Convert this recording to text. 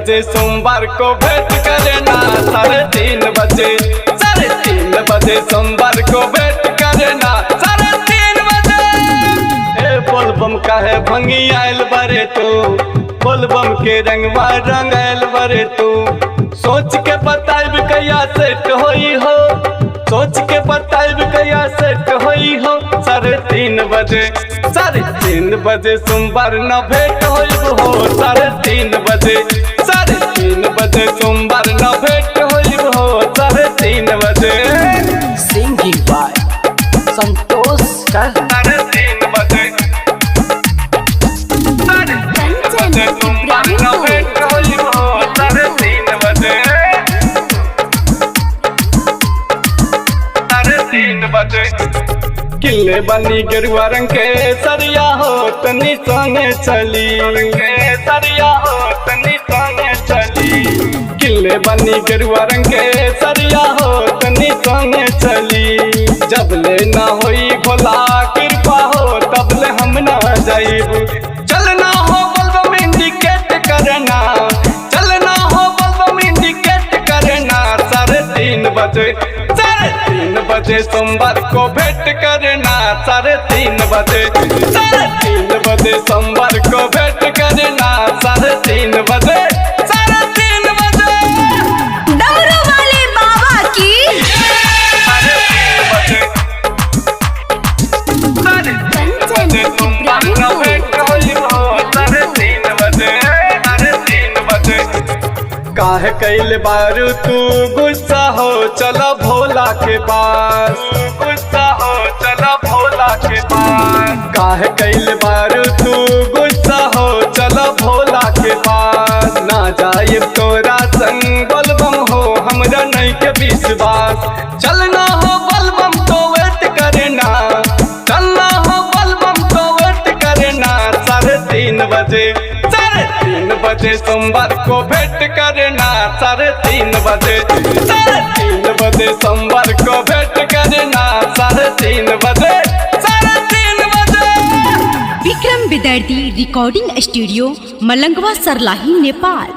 बजे सोमवार को भेंट करना 3:30 बजे 3:30 बजे सोमवार को भेंट करना 3:30 बजे। ए बोलबम काहे भंगी आयल बरे तू, बोलबम के रंगवा रंगायल बरे तू। सोच के बताइब कहिया सेट होई हो, सोच के बताइब कहिया सेट होई हो। 3:30 बजे 3:30 बजे सोमवार न भेंट होई हो। 3:30 बजे 3:30 बजे सोमवार न भेंट होई हो। 3:30 बजे सिंगिंग बाय संतोष कर 3:30 बजे 3:30 बजे सोमवार न भेंट होई हो। 3:30 बजे 3:30 बजे किले बनी गेरुआ रंग के सरिया हो तनी संगे चली, सरिया हो तनी संगे चली। किले बनी गेरुआ रंग के सरिया हो तनी संगे चली। जब ले ना होई भोला कृपा हो तब ले हम ना जाइब। चलना हो बलबम इंडिकेट करना, चलना हो बलबम इंडिकेट करना। 3:30 बजे 3:30 बजे सोमवार को भेंट करना। 3:30 बजे 3:30 बजे सोमवार को भेंट करना। 3:30 बजे 3:30 बजे डमरू वाले बाबा की 3:30 बजे 3:30 बजे सोमवार को भेंट होई हो। 3:30 बजे 3:30 बजे काहे कैल बारू तू गुस्सा हो चलो भोला के पास, गुस्सा हो चलो भोला के पास। काहे कैल बारू तू गुस्सा हो चलो भोला के पास। ना जाइब तोरा संग बोलबम हो हमरा नहीं के विश्वास। चलना हो बलबम तो वेट करना, चलना हो बलबम तो वेट करना। 3:30 बजे 3:30 बजे सोमवार को भेंट करना। 3:30 बजे 3:30 बजे सोमवार को भेंट करना। 3:30 बजे 3:30 बजे विक्रम विद्यार्थी रिकॉर्डिंग स्टूडियो मलंगवा सरलाही नेपाल।